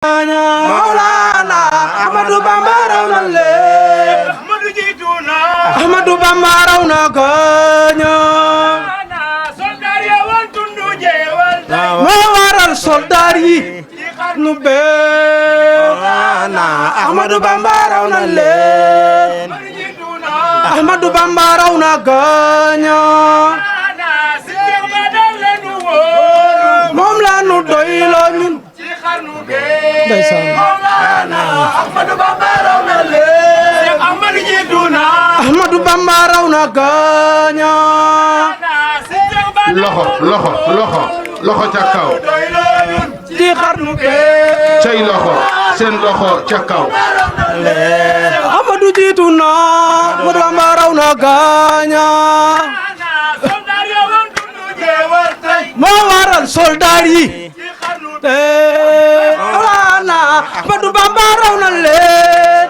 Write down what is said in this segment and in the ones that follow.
Maulana Ahmadou Bamba raw na leen Ahmadou jiituna Ahmadou Bamba raw na gaaña soldaar ya woon tundu jeewal moo waral soldaar yi nu bee Ahmadou Bamba raw na leen Ahmadou Bamba raw na gaaña moom la nu doyloo ñun ndeysaan Ahmadou Bamba raw na leen Ahmadou jiituna Ahmadou Bamba raw na gaaña loxo ca kaw ci xarnu bee cay loxo seen loxo ca kaw Ahmadou jiitu na Ahmadou Bamba raw na gaaña moo waral soldaar yi Ahmadou Bamba raw na leen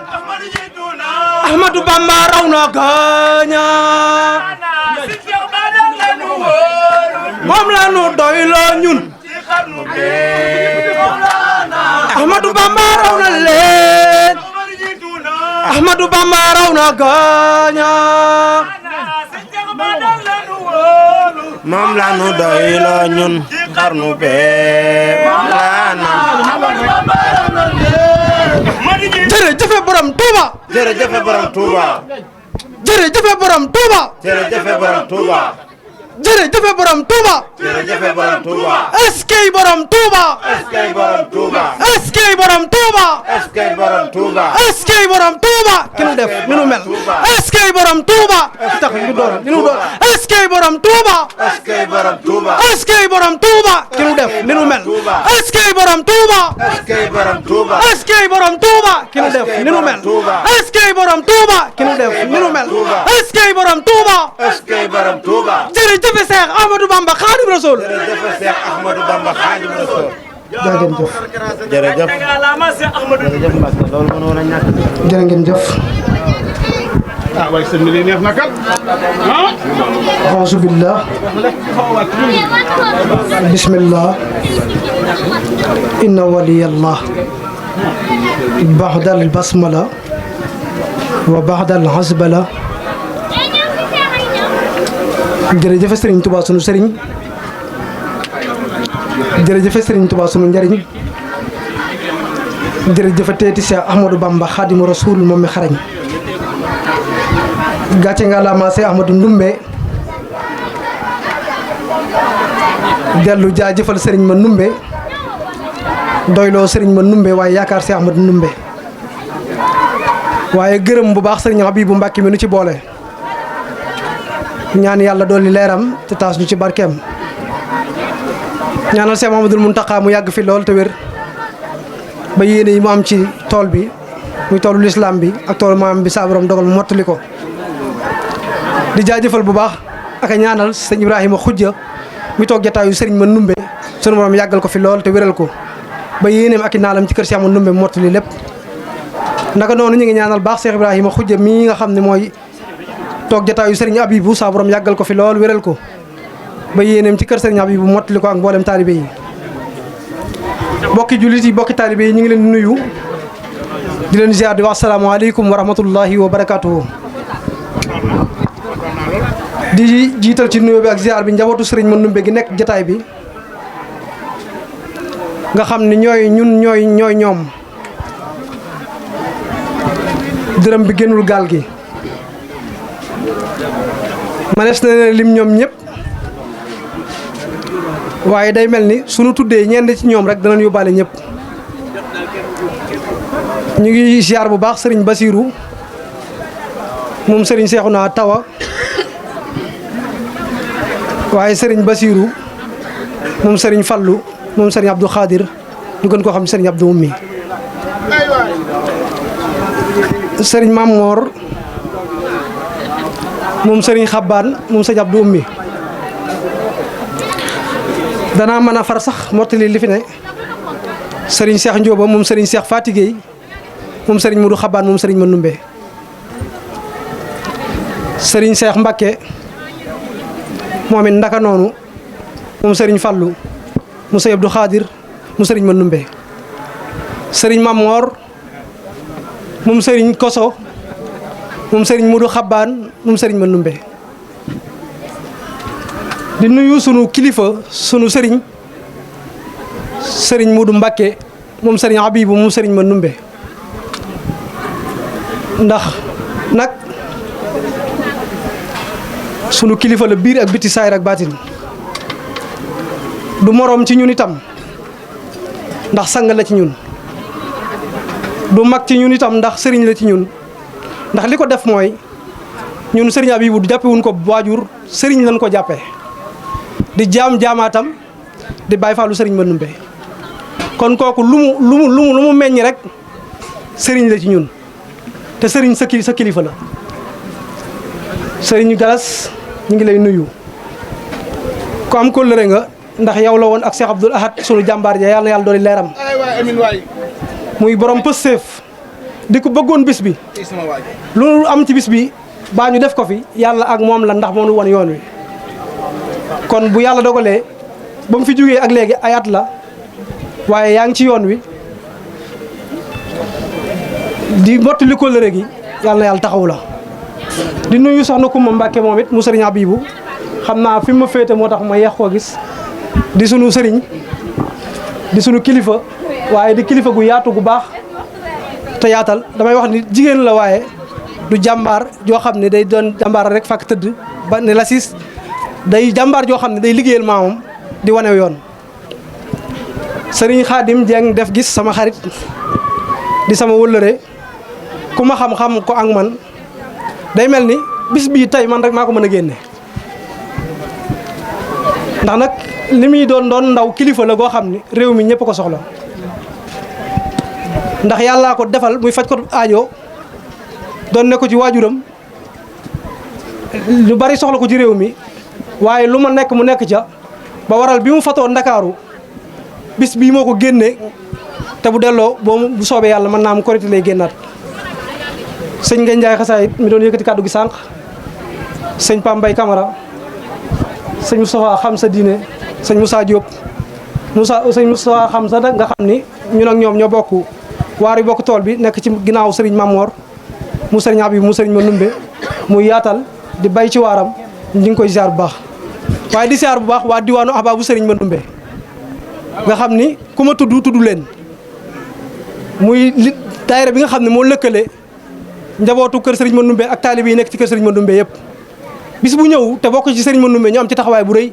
Ahmadou Bamba raw na gaaña moom la nu doyloo ñun Ahmadou Bamba raw na leen Ahmadou Bamba raw na gaaña moom la nu doyloo ñun xarnu bee jërëjëf borom Touba jërëjëf borom Touba jërëjëf borom Touba jërëjëf borom Touba jërëjëf borom Touba jërëjëf borom Touba eskay borom Touba eskay borom Touba eskay borom Touba eskay borom Touba eskay borom Touba ki nu def ni nu mel eskay borom Touba tax ñu door ni nu door eskay borom Touba eskay borom Touba eskay borom Touba ki nu def ni nu mel eskay borom Touba eskay borom Touba eskay borom Touba ki nu def ni nu mel eskay borom Touba ki nu def ni nu mel eskay borom Touba eskay borom Touba jërëjëf Seex Ahmadou Bamba Xaadim Rasul jërëjëf Seex Ahmadou Bamba Xaadim Rasul jërëjëf jërëjëf Mbacke loolu mënoon a ñàkk jërë ngeen jëf waaye sëñ bi li neex na kat auzu billah bismillah inna waliyallah ba'dal basmala wa ba'dal hasbala jërëjëf Serigne Touba sunu Serigne jërëjëf Serigne Touba sunu njariñ jërëjëf teeti Cheikh Ahmadou Bamba Khadimu Rasul moom mi xarañ gàcce nga la ma Cheikh Ahmadou Ndumbe dellu jaajëfal Serigne ma Ndumbe doyloo Serigne ma Ndumbe waaye yaakaar Cheikh Ahmadou Ndumbe waaye gërëm bu baax Serigne Habibou Mbacke mi nu ci boole ñaan yàlla dolli leeram te taas ñu ci barkeem ñaanal Cheikh Mamadou Mountakha mu yàgg fi lool te wér ba yéene yi mu am ci tool bi muy toolu lislaam bi ak toolu maam bi saa borom dogal mu mottali ko di jaajëfal bu baax ak a ñaanal sëñ Ibrahima Xujja mi toog jataayu sëriñ ma Ndumbe sunu borom yàggal ko fi lool te wéral ko ba yéeneem ak i naalam ci kër Cheikh ma Ndumbe mu mottali lépp naka noonu ñu ngi ñaanal baax Cheikh Ibrahima Xujja mii nga xam ne mooy toog jataayu sëriñ Abibou saa borom yàggal ko fi lool wéral ko ba yéeneem ci kër sëriñ Abibou mottali ko ak mboolem taalibe yi bokki jullit yi bokki taalibe yi ñu ngi leen di nuyu di leen ziar di wax asalaamaaleykum wa rahmatullahi wa barakaatuhu di jiital ci nuyoo bi ak ziar bi njabootu sëriñ ma Ndumbe gi nekk jataay bi nga xam ne ñooy ñoom dërëm bi génnul gaal gi manees na leen lim ñoom ñëpp waaye day mel ni sunu tuddee ñenn ci ñoom rek danañ yóbbaale ñëpp ñu ngi ziar bu baax sëriñ Basiru moom sëriñ Seexuna Tawa waaye sëriñ Basiru moom sëriñ Fallu moom sëriñ Abdou Khadir ñu gën koo xam sëriñ Abdou Ummi sëriñ Mamor moom sëriñ Xabbaan moom sëriñ Abdou Ummi danaa mën a far sax mottali li fi ne sëriñ Cheikh Ndioba moom sëriñ Cheikh Fatigéey moom sëriñ Modou Xabbaan moom sëriñ ma Ndumbe sëriñ Cheikh Mbakke moom it ndaka noonu moom sëriñ Fallu mu sëriñ Abdou Khadir mu sëriñ ma Ndumbe sëriñ Mamor moom sëriñ Koso moom sëriñ Mudu Xabbaan moom sëriñ Mandumbe di nuyu sunu kilifa sunu sëriñ Mudu Mbàkke moom sëriñ Habibu moom sëriñ Mandumbe ndax nag sunu kilifa la biir ak biti saayir ak baatin du moroom ci ñun itam ndax sang la ci ñun du mag ci ñun itam ndax sëriñ la ci ñun ndax li ko def mooy ñun sëriñ Abibu du jàppewuñ ko waajur sëriñ lañ ko jàppee di jaamaatam di bàyyi faalu sëriñ Mandumbe kon kooku lu mu meññ rek sëriñ la ci ñun te sëriñ sa kilifa la sëriñ Galas ñu ngi lay nuyu ku am kóllëre nga ndax yow la woon ak Cheikh Abdoul Ahad sunu jàmbaar ja yàlla na yàlla dooli leeram muy borom pësteef di ko bëggoon bis bi lu am ci bis bi baa ñu def ko fi yàlla ak moom la ndax moo nu won yoon wi kon bu yàlla dogalee ba mu fi jógee ak léegi ay at la waaye yaa ngi ci yoon wi di mottali kóllëre gi yàlla na yàlla taxawu la di nuyu soxna Kumba Mbàkke moom it mu sëriñ Abibu xam naa fi ma féete moo tax ma yeex koo gis di sunu sëriñ di sunu kilifa waaye di kilifa gu yaatu gu baax te yaatal damay wax ni jigéen la waaye du jàmbaar joo xam ne day doon jàmbaar rek fàkk tëdd ba ne la siis day jàmbaar joo xam ne day liggéeyal maamam di wane yoon sëriñ Xaadim Jeng def gis sama xarit di sama wëllëre ku ma xam-xam ko ak man day mel ni bis bii tey man rek maa ko mën a génne ndax nag li muy doon ndaw kilifa la goo xam ni réew mi ñëpp ko soxla ndax yàllaa ko defal muy faj ko aajo doon ne ko ci waajuram lu bari soxla ko ci réew mi waaye lu ma nekk mu nekk ca ba waral bi mu fatoo Ndakaaru bis bii moo ko génne te bu delloo bu soobee yàlla mën naa am korité lay génnaat sëñ Ngagne Ndiaye xasaayit mi doon yëkkati kàddu gi sànq sëñ Pam Mbay Camara sëñ Moustapha xam sa diine sëñ Moussa Diop sëñ Moustapha xam sa nga xam ni ñun ak ñoom ñoo bokk waar yi bokk tool bi nekk ci ginnaaw sëriñ Mamor mu sëriñ Habib mu sëriñ Mandumbe muy yaatal di bay ci waaram ñu ngi koy ziar bu baax waaye di ziar bu baax waa diwaanu Aba bu sëriñ Mandumbe nga xam ni ku ma tudd leen muy li daayira bi nga xam ne moo lëkkale njabootu kër sëriñ Mandumbe ak taalibe yi nekk ci kër sëriñ Mandumbe yëpp bis bu ñëw te bokk ci sëriñ Mandumbe ñu am ci taxawaay bu rëy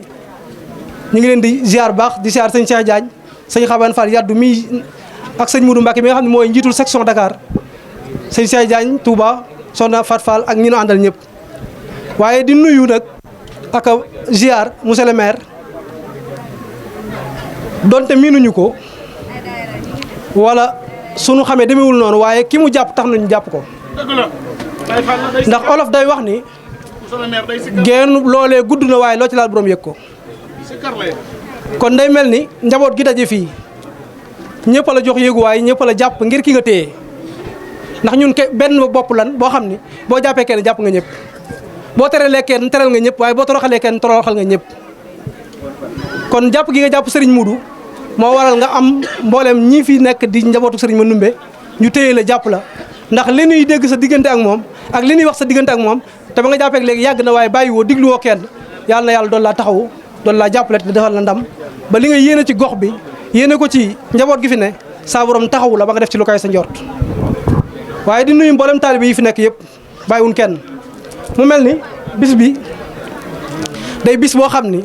ñu ngi leen di ziar baax di ziar sëñ Cheikh Diagne sëñ Xaban Fall yaddu mi ak sëñ Moudou Mbacke mi nga xam ne mooy njiitul section Dakar sëñ Cheikh Diagne Touba soxna Fat Fall ak ñi nu àndal ñëpp waaye di nuyu nag ak ziar monsieur le maire donte miinuñu ko wala sunu xamee demewul noonu waaye ki mu jàpp tax nañu jàpp ko ndax olof day wax ni génn loolee gudd na waaye loo ci laal borom yëg ko kon day mel ni njaboot gi daje fii ñëpp la jox yéeguwaay ñëpp la jàpp ngir ki nga téye ndax ñun benn bopp lan boo xam ni boo jàppee kenn jàpp nga ñëpp boo terelee kenn teral nga ñëpp waaye boo toroxalee kenn toroxal nga ñëpp kon jàpp gi nga jàpp Serigne Modou moo waral nga am mboolem ñii fi nekk di njabootu Serigne Mandumbe ñu téye la jàpp la ndax li ñuy dégg sa diggante ak moom ak li ñuy wax sa diggante ak moom te ba nga jàppee léegi yàgg na waaye bàyyi woo diglu woo kenn yàlla na yàlla doon laa taxawu doon laa jàppale te defal la ndam ba li nga yéene ci gox bi yéene ko ci njaboot gi fi ne saa borom taxawu la ba nga def ci lu koy sa njort waaye di nuyu mboolem taalibe yi fi nekk yëpp bàyyiwun kenn mu mel ni bis bi day bis boo xam ni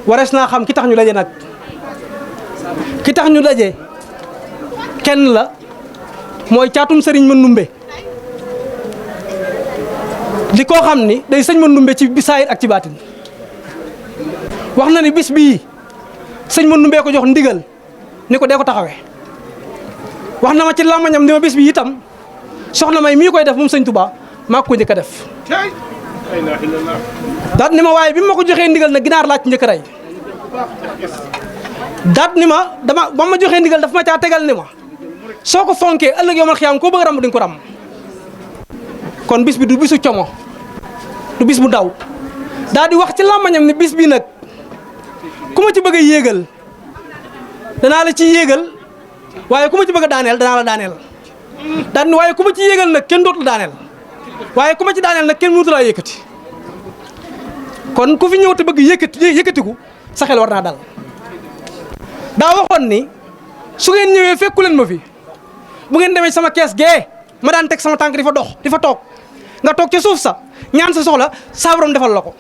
warees naa xam ki tax ñu daje nag ki tax ñu daje kenn la mooy caatum Serigne Mandumbe di koo xam ni day sëñ Mandumbe ci saayir ak ci baatin wax na ni bis bii sëñ Mandumbe ko jox ndigal ni ko dee ko taxawee wax na ma ci làmmañam ni ma bis bi itam soxna may mii koy def moom sëñ Touba maa ko njëkk a def daat ni ma waaye bi ma ko joxee ndigal na ginaar laa ci njëkk a rey daat ni ma ba ma joxee ndigal daf ma caa tegal ni ma soo ko fonkee ëllëg yow man xiyaam koo bëgg a ram di nga ko ram kon bis bi du bisu como du bis bu daw daal di wax ci làmmañam ni bis bi nag ku ma ci bëgg a yéegal danaa la ci yéegal waaye ku ma ci bëgg a daaneel danaa la daaneel daan ni waaye ku ma ci yéegal nag kenn dootul daaneel waaye ku ma ci daaneel nag kenn mënatu laa yëkkati kon ku fi ñëw te bëgg yëkkatiku sa xel war naa dal daa waxoon ni su ngeen ñëwee fekku leen ma fi bu ngeen demee sama kees gee ma daan teg sama tànk di fa dox di fa toog nga toog ca suuf sa ñaan sa soxla saa borom defal la ko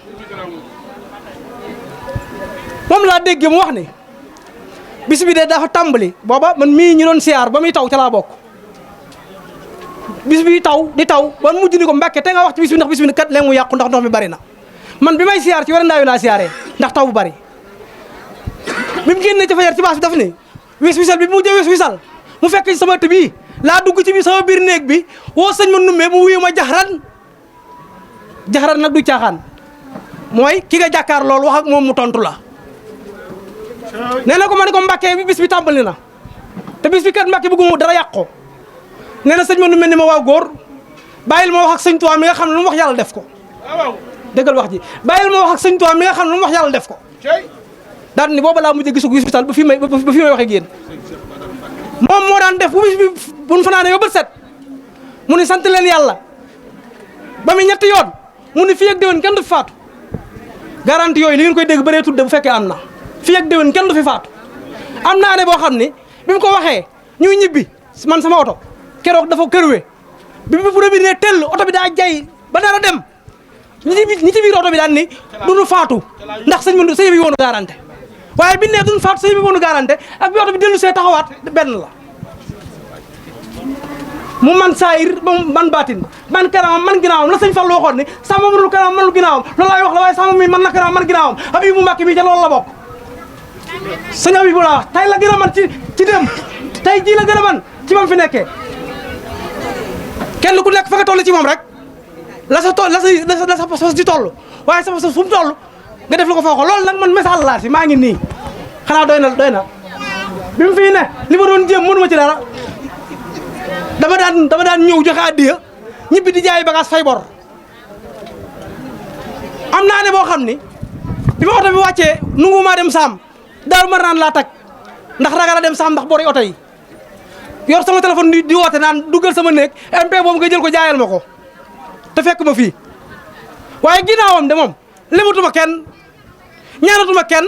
moom laa déggee mu wax ni bis bi de dafa tàmbali booba man mii ñu doon siyaar ba muy taw ca laa bokk bis bi taw di taw ba mujj ni ko Mbàkke te nga wax ci bis bi ndax bis bi kat léegi mu yàqu ndax ndox mi bari na man bi may siyaar ci werandaayu laa siyaaree ndax taw bu bari bi mu génnee ci fajar ci baas bi daf ni wis wisal bi mu jë wis wisal mu fekk ci sama ëtt bii laa dugg ci bi sama biir néeg bi woo sëñ ma nummee mu wuyu ma jaxaran nag du caaxaan mooy ki nga jàkkaar loolu wax ak moom mu tontu la nee na ko ma ne ko Mbàkke bi bis bi tàmbali na te bis bi kat Mbàkke bëgguma dara yàq ko nee na sëñ ma nummee ni ma waaw góor bàyyil ma wax ak sëñ Tuubaa mi nga xam ne lu mu wax yàlla def ko dëggal wax ji bàyyil ma wax ak sëñ Tuubaa mi nga xam ne lu mu wax yàlla def ko daan ni booba laa mujjee gisu wis wisal ba fi may waxee ak yéen moom moo daan def bu bis bi bu ñu fanaanee ba bët set mu ni sant leen yàlla ba mu ñetti yoon mu ni fii ak déwén kenn du fi faatu garanti yooyu li ngeen koy dégg bëree tudde bu fekkee am na fii ak déwén kenn du fi faatu am na année boo xam ni bi mu ko waxee ñuy ñibbi man sama oto keroog dafa kërwe bi bu bi ne tell oto bi daa jay ba dara dem ñi ci biir oto bi daan ni duñu faatu ndax sëñ bi woonu garanti waaye bi ne duñu faatu sëñ bi woonu garanti ak bi oto bi dellu see taxawaat benn la mu man saayir ba man baatin man kanamam man ginnaawam la sëñ Fall waxoon ni sama mënul kanamam manul ginnaawam loolu laay wax la waaye sama mi man na kanamam man ginnaawam Habibu Mbàkke mi ca loolu la bokk sëñ Habibu laa wax tey la gën a man ci dem tey jii la gën a man ci mam fi nekkee kenn ku nekk fa nga toll ci moom rek la sa sos di toll waaye sa sos fu mu toll nga def la ko fa waxoo loolu nag man message laa si maa ngi nii xanaa doy na bi mu fii ne li ma doon jéem mënuma ci dara dama daan ñëw joxe addiya ñibbi di jaay bagage fay bor am naa ne boo xam ni bi ma oto bi wàccee nungu maa dem saam daaru mar naan laa tag ndax ragal a dem saam ndax bori oto yi yor sama téléphone di woote naan duggal sama néeg MP boobu nga jël ko jaayal ma ko te fekk ma fii waaye ginnaawam de moom lematuma kenn ñaanatuma kenn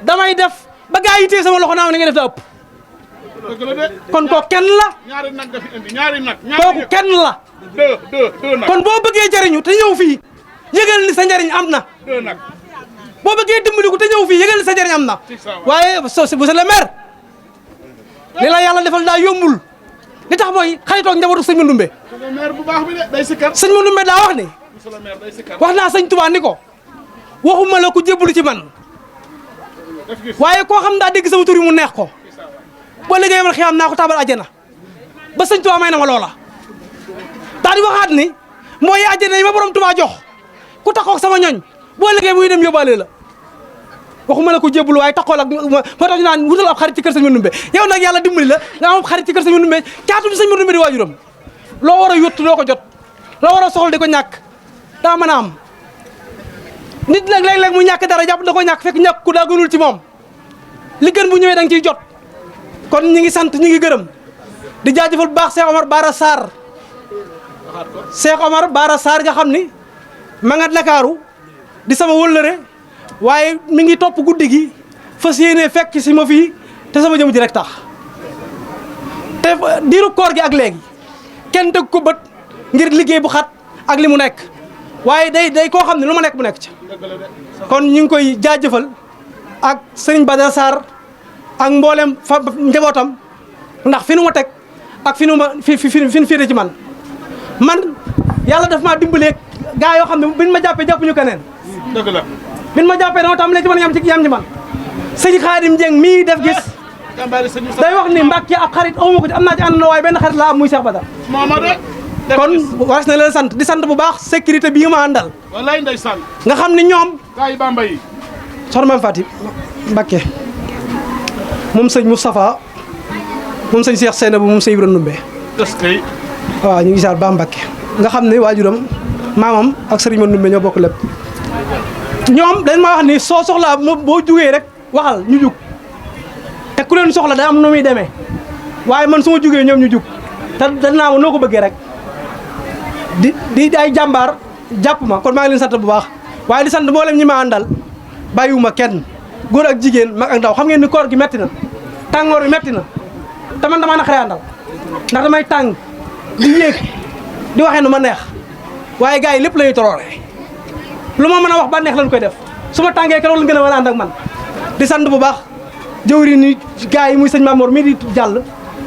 damay def ba gaa yi téye sama loxo naa ma ni nga def da ëpp kon kooku kenn la ñaari nag nga fi indi ñaari nag kooku kenn la deux nag kon boo bëggee jariñu te ñëw fii yëgal ni sa njariñ am na deux nag boo bëggee dimbaliku te ñëw fii yëgal ni sa njariñ am na waaye monsieur le maire li la yàlla defal daa yombul li tax mooy xaritoog njabootu sëñ Mandumbe maire bu baax bi de day sikkar sëñ Mandumbe daa wax ni monsieur le maire day sikkar wax naa sëñ Tuubaa ni ko waxuma la ku jébbalu ci man waaye koo xam daa dégg sama tur yi mu neex ko boo liggéey man xiyaam naa ko tabal àjjana ba sëñ Tuubaa may na ma loola daal di waxaat ni mooy àjjana yi ma borom Tuubaa jox ku taxoog sama ñoñ boo liggéey muy dem yóbbaale la waxuma la ko jébbalu waaye taxool ak moo tax ñu naan wutal ab xarit ci kër sëñ Mandumbe yow nag yàlla dimbali la nga am xarit ci kër sëñ Mandumbe caatum sëñ Mandumbe di waajuram loo war a yóttu doo ko jot loo war a soxla di ko ñàkk daa mën a am nit nag léeg-léeg mu ñàkk dara jàpp da ko ñàkk fekk ñàkk ku daa gënul ci moom li gën bu ñëwee da nga ciy jot kon ñi ngi sant ñi ngi gërëm di jaajëfal bu baax Cheikh Omar Bara Sarr Cheikh Omar Bara Sarr nga xam ni ma nga Ndakaaru di sama wëllëre waaye mi ngi topp guddi gi fas yéenee fekk si ma fii te sama jëm ji rek tax te diiru koor gi ak léegi kenn teg ko bët ngir liggéey bu xat ak li mu nekk waaye day koo xam ne lu ma nekk bu nekk ca kon ñu ngi koy jaajëfal ak Serigne Badara Sarr ak mboolem fa njabootam ndax fi nu ma teg ak fi nu féete ci man yàlla daf maa dimbalee gaa yoo xam ne biñ ma jàppee jàppuñu keneen dëgg la biñ ma jàppee dama tàmbalee ci man yam ci man sëñ Xaadim Dieng mii def gis day wax ni Mbàkke ab xarit awuma ko ci am naa ci ànd na waaye benn xarit laa am muy Cheikh Badar kon waras na leen sant di sant bu baax sécurité bii ma àndal wallaay ndeysaan nga xam ni ñoom gaa yi Bamba yi soxna Mame Faty Mbàkke moom sëñ Moustapha moom sëñ Cheikh Seynabou moom sëñ Ibrahima Ndumbe waaw ñu ngi saar ba Mbàkke nga xam ne waajuram maamam ak sëriñ ma Ndumbe ñoo bokk lépp ñoom dañ ma wax ni soo soxlaa boo jugee rek waxal ñu jug te ku leen soxla day am nu muy demee waaye man su ma jugee ñoom ñu jug te danaa ma noo ko bëggee rek di ay jàmbaar jàpp ma kon maa ngi leen sant bu baax waaye di sant mboolem ñi ma àndal bàyyiwuma kenn góor ak jigéen mag ak ndaw xam ngeen ni koor gi metti na tàngoor bi metti na te man damaa naqaree àndal ndax damay tàng di yéeg di waxee nu ma neex waaye gars yi lépp la ñuy toroore lu ma mën a wax ba neex lañ koy def su ma tàngee keroog lañ gën a mën a ànd ak man di sant bu baax jëwri ni gars yi muy sëñ Mamour mii di jàll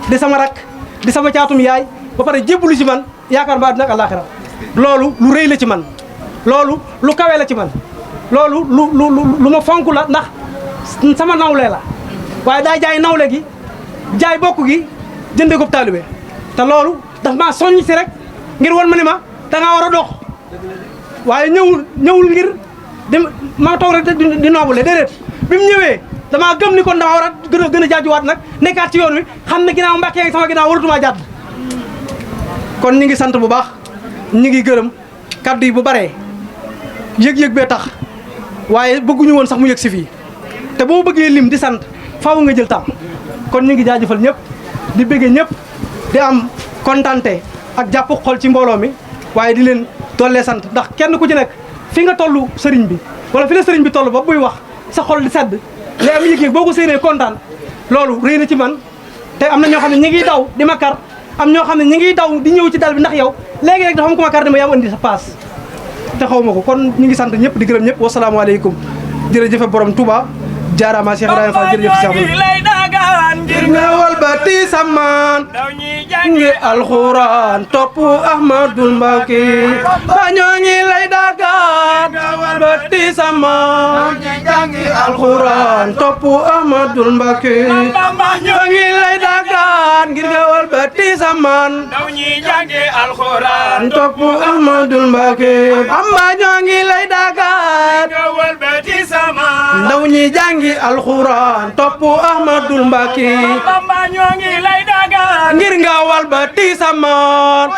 di sama rak di sama caatum yaay ba pare jébbalu ci man yaakaar ba àddina ak àllaaxira loolu lu rëy la ci man loolu lu kawe la ci man loolu lu ma fonk la ndax sama nawle la waaye daa jaay nawle gi jaay bokk gi jëndee ko taalibe te loolu daf maa soññ si rek ngir wan ma ni ma da ngaa war a dox waaye ñëwul ngir ma toog rek di noobule déedéet bi mu ñëwee damaa gëm ni kon dama war a gën a jaajuwaat nag nekkaat ci yoon wi xam ne ginnaaw Mbàkke ak sama ginnaaw waratumaa jàdd kon ñi ngi sant bu baax ñi ngi gërëm kaddu yi bu baree yëg-yëg bee tax waaye bëgguñu woon sax mu yëg si fii te boo bëggee lim di sant faaw nga jël temps kon ñu ngi jaajëfal ñëpp di bëggee ñëpp di am kontante ak jàpp xol ci mbooloo mi waaye di leen dollee sant ndax kenn ku ci nekk fi nga tollu sëriñ bi wala fi la sëriñ bi toll ba buy wax sa xol di sedd li am yëg-yëg boo ko séenee kontaan loolu rëy na ci man te am na ñoo xam ne ñi ngi daw di ma kar am ñoo xam ne ñi ngi daw di ñëw ci dal bi ndax yow léegi rek dafa am ku ma kar dama yam andi sa paas te xaw ma ko kon ñu ngi sant ñëpp di gërëm ñëpp wasalaamaaleykum jërëjëf borom Touba jaaraama Cheikh Ibrahima Fall jërëjëf Cheikh ngir nga walbati samaan ngi alxuraan topp Ahmadul Mbàkke ba ñoo ngi lay dagaan walbati samaan ngi alxuraan topp Ahmadul Mbàkke ñoo ngi lay dagaan ngir nga walbati samaan alxuraan topp Ahmadul Mbàkke Bamba ñoo ngi lay dagaan ndaw ñi jàngi alxuraan topp Ahmadul Mbàkke Bamba ñoo ngi lay dagaan ngir nga walbati samaan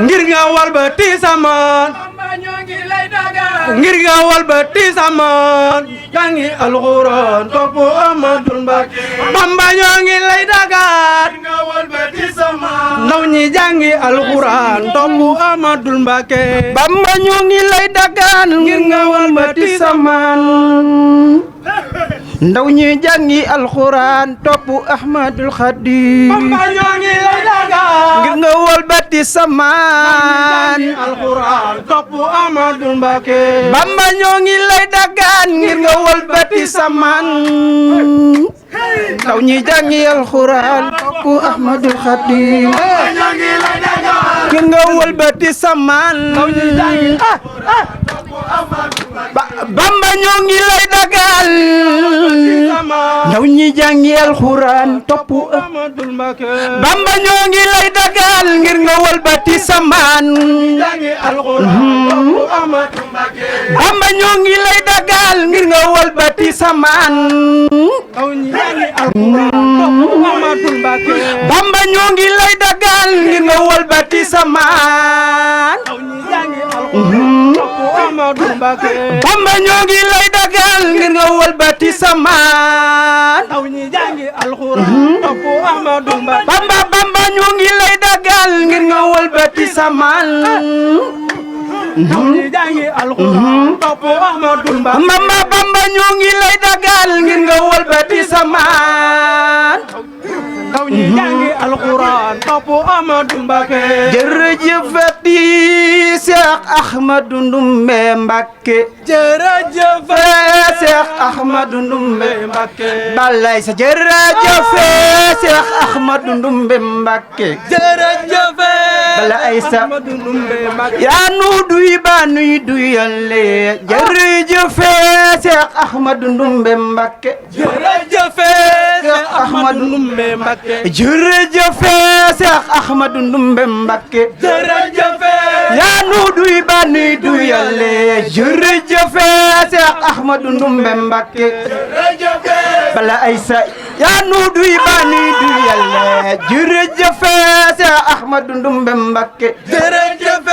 ngir nga walbati samaan ngir nga walbati samaan jàngi alxuraan topp Ahmadul Mbàkke Bamba ñoo ngi lay dagaan ndaw ñi jàngi alxuraan topp Ahmadul Mbàkke Bamba ñoo ngi lay dagaan ngir nga walbati samaan ndaw ñi jàngi alxuraan topp Ahmadul Xaadim Bamba ñoo ngi lay dagaan ngir nga walbati samaan alxuraan topp Ahmadul Mbàkke Bamba ñoo ngi lay dagaan ngir nga walbati samaan ndaw ñi jàngi alxuraan topp Ahmadul Xaadim ngir nga walbati samaan Bamba ñoo ngi lay dagaan ndaw ñi jàngi alxuraan topp Ahmadul Mbàkke Bamba ñoo ngi lay dagaan ngir nga walbati samaan Bamba ñoo ngi lay dagaan ngir nga walbati samaan Bamba ñoo ngi lay dagaan ngir nga walbati samaan Bamba ñoo ngi lay dagaan ngir nga walbati samaan Bamba ñoo ngi lay dagaan ngir nga walbati samaan Bamba ñoo ngi lay dagaan ngir nga walbati samaan ndaw ñi jàngi alxuraan topp Ahmadou Mbacké jërëjëfati Cheikh Ahmadou Ndoumbé Mbacké jërëjëf Cheikh Ahmadou Ndoumbé Mbacké balay sa jërëjëf Cheikh Ahmadou Ndoumbé Mbacké jërëjëf balay sa Ahmadou Ndoumbé Mbacké yaa nu duy ba nuy duyale jërëjëf Cheikh Ahmadou Ndoumbé Mbacké jërëjëf Cheikh Ahmadou Ndoumbé Mbacké jërëjëf Cheikh Ahmadou Ndoumbé Mbacké jërëjëf yaa nu duy ba nuy duyale jërëjëf Cheikh Ahmadou Ndoumbé Mbacké bala ay sa yaa nu duy ba nuy duyale jërëjëf Cheikh Ahmadou Ndoumbé Mbacké jërëjëf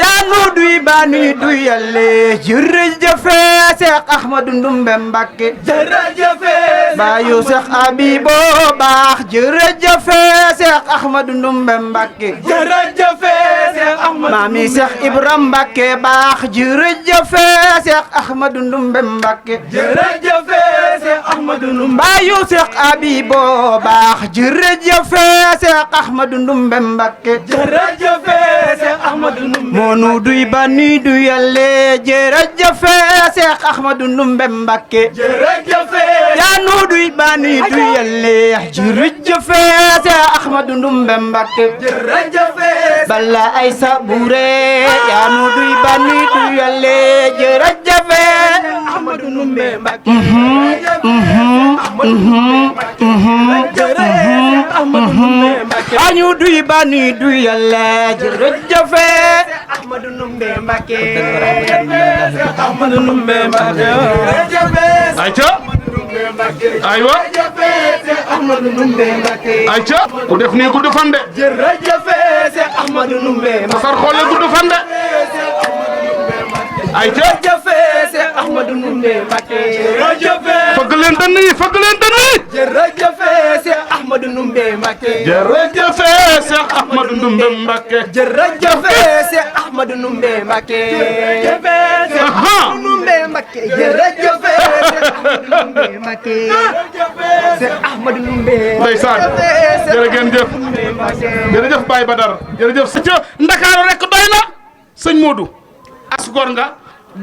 yaa nu duy ba nuy duyale jërëjëf Cheikh Ahmadou Ndoumbé Mbacké jërëjëf baayu Cheikh Abibo baax jërëjëf Cheikh Ahmadou Ndoumbé Mbacké jërëjëf Cheikh Ahmadou maami Cheikh Ibrahima Mbacké baax jërëjëf Cheikh Ahmadou Ndoumbé Mbacké jërëjëf Cheikh Ahmadou Ndoumbé baayu Cheikh Abibo baax jërëjëf Cheikh Ahmadou Ndoumbé Mbacké jërëjëf Cheikh Ahmadou Ndoumbé moonu duy ba nuy duyale jërëjëf Cheikh Ahmadou Ndoumbé Mbacké jërëjëf yaa nu duy ba nuy duyale jërëjëf Cheikh Ahmadou Ndoumbé Mbacké jërëjëf balla ay sabure yaa nu duy ba nuy duyale jërëjëf Ahmadou Ndoumbé Mbacké añu duy ba nuy duyale jërëjëf Ahmadou Ndoumbé Mbacké Ahmadou Ndoumbé Mbacké ayca aywa Ahmadou Ndoumbé Mbacké ayca ku def nii gudd fan de jërëjëf Ahmadou Ndoumbé Mbacké sar xoole gudd fan de ayca jërëjëf Ahmadou Ndoumbé Mbacké fëgg leen dënn yi fëgg leen dënn yi jërëjëf Ahmadou Ndoumbé Mbacké jërëjëf Cheikh Ahmadou Ndoumbé Mbacké jërëjëf Ahmadou Ndoumbé Mbacké aha Ndoumbé Mbacké jërëjëf Ahmadou Ndoumbé Mbacké Ahmadou Ndoumbé ndeysaan jërë ngeen jëf jërëjëf Baye Badar jërëjëf sa Ndakaaru rek doy na sëñ Modou asgor nga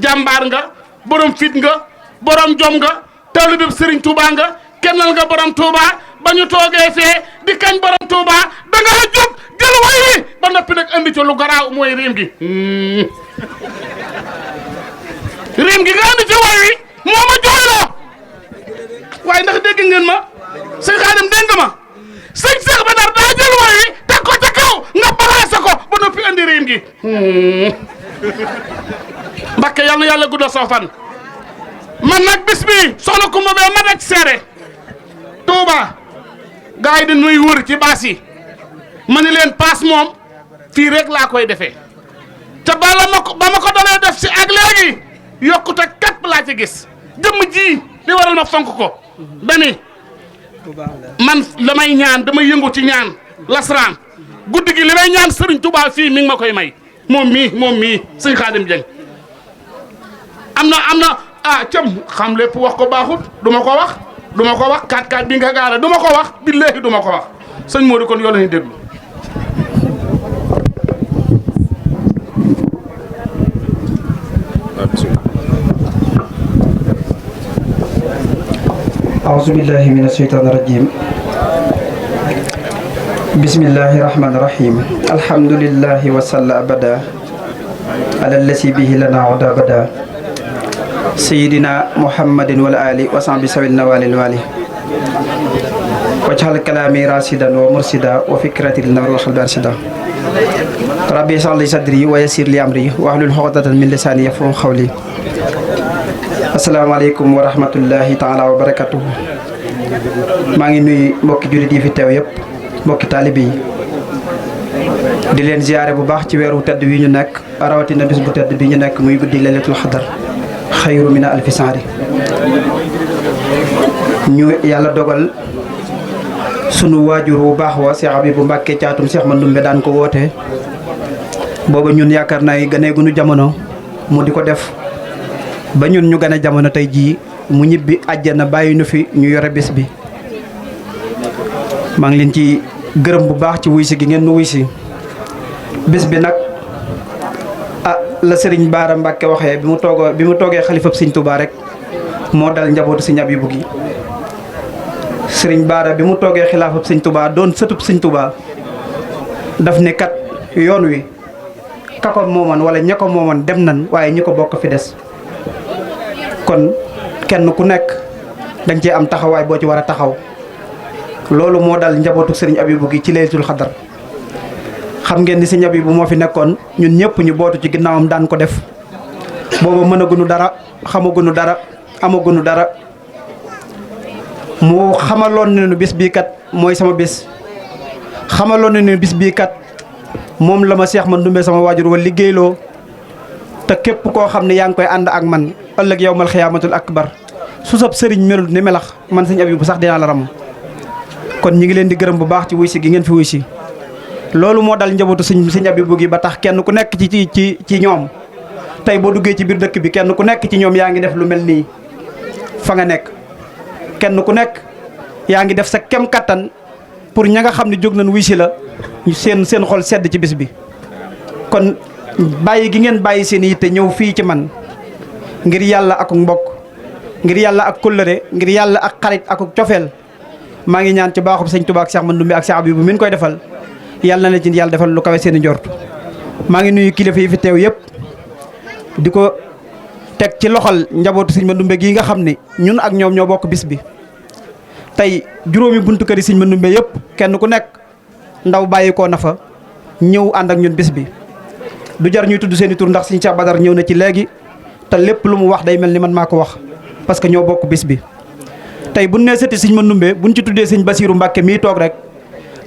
jàmbaar nga borom fit nga borom jom nga taalibe Serigne Touba nga kennal nga borom Touba ba ñu toogee fee di kañ borom Touba da nga jóg jël way wi ba noppi nag andi ci lu garaaw mooy riim gi riim gi nga andi ci way wi moo ma jooyloo waaye ndax dégg ngeen ma sëñ Xaadim dégg nga ma sëñ Cheikh Badar daa jël way wi teg ko ca kaw nga balaase ko ba noppi andi riim gi Mbacké yal na yàlla guddal soo fan man nag bis bi soxna Kumba bee ma daj seere Touba gars yi dañuy wër ci baas yi ma ni leen paas moom fii rek laa koy defee te ba ma ko doonee def si ak léegi yokkute kat laa ci gis jëmm ji li waral ma fonk ko dani man la may ñaan damay yëngu ci ñaan lasraam guddi gi li may ñaan Serigne Touba fii mi ngi ma koy may moom mii sëñ Xaadim Jeng am na ah cam xam lépp wax ko baaxut du ma ko wax 4-4 bi nga gaara du ma ko wax billaahi du ma ko wax sëñ Modou kon yoo la ñuy déglu أعوذ بالله من الشيطان الرجيم بسم الله الرحمن الرحيم الحمد لله وصلى أبدا على الذي به لنا عدا بدا سيدنا محمد والآل وصحبه سوي النوال الوالي واجعل كلامي راشدا ومرشدا وفكرتي للنور والقلب أرشدا ربي اشرح لي صدري ويسر لي أمري واحلل عقدة من لساني يفقهوا قولي asalaamaaleykum wa rahmatullahi taala wa barakatuhu maa ngi nuyu mbokki jullit yi fi teew yëpp mbokki taalibe yi di leen ziyaare bu baax ci weeru tedd wi ñu nekk rawatina bis bu tedd bi ñu nekk muy guddi laylatul xadar xayru mina alfi sahri ñu yàlla dogal sunu waajur bu baax wa Cheikh Abibou Mbacké caatum Cheikh Mandoumbe daan ko woote booba ñun yaakaar naa gane gunu jamono mu di ko def ba ñun ñu gën a jamono tey jii mu ñibbi àjjana bàyyi nu fi ñu yore bés bi maa ngi leen ci gërëm bu baax ci wuy si gi ngeen nu wuy si bés bi nag ah la Serigne Bara Mbacké waxee bi mu toogee xalifab Serigne Touba rek moo dal njabootu Serigne Abibou gi Serigne Bara bi mu toogee xilaafab Serigne Touba doon sëtub Serigne Touba daf ne kat yoon wi ka ko moomoon wala ña ko moomoon dem nan waaye ñi ko bokk fi des kon kenn ku nekk dañ cee am taxawaay boo ci war a taxaw loolu moo dal njabootu Serigne Abibou gi ci laylatul xadar xam ngeen ni Serigne Abibou moo fi nekkoon ñun ñëpp ñu bootu ci ginnaawam daan ko def booba mënaguñu dara xamaguñu dara amaguñu dara mu xamaloon ne bis bii kat mooy sama bis xamaloon ne bis bii kat moom la ma Cheikh Mandoumbe sama waajur wa liggéeyloo te képp koo xam ne yaa ngi koy ànd ak man ëllëg yawmal xiyaamatul akbar su sab sëriñ melut ni melax man sëñ Abibu sax dinaa la ram. kon ñi ngi leen di gërëm bu baax ci wuy si gi ngeen fi wuy si loolu moo dal njabootu sëñ Abibu gi ba tax kenn ku nekk ci ñoom tey boo duggee ci biir dëkk bi kenn ku nekk ci ñoom yaa ngi def lu mel nii fa nga nekk kenn ku nekk yaa ngi def sa kem kattan pour ña nga xam ne jóg nañ wuy si la seen xol sedd ci bis bi. kon bàyyi gi ngeen bàyyi seen yitte ñëw fii ci man ngir yàlla ak mbokk ngir yàlla ak kóllëre ngir yàlla ak xarit ak cofeel maa ngi ñaan ci baaxub sëñ Tuubaa ak Cheikh Mandoumbe ak Cheikh Abibou min koy defal yàlla na la ci yàlla defal lu kawe seen i njort. maa ngi nuyu kilifa yi fi teew yëpp di ko teg ci loxol njabootu sëñ Mandoumbe gii nga xam ne ñun ak ñoom ñoo bokk bis bi. tey juróomi buntu kër yi sëñ Mandoumbe yëpp kenn ku nekk ndaw bàyyi koo na fa ñëw ànd ak ñun bis bi du jar ñuy tudd seen i tur ndax sëñ Cheikh Badar ñëw na ci léegi te lépp lu mu wax day mel ni man maa ko wax parce que ñoo bokk bis bi. tey bu nee sëti sëñ Mandoumbe buñ ci tuddee sëñ Basiiru Mbàkke mii toog rek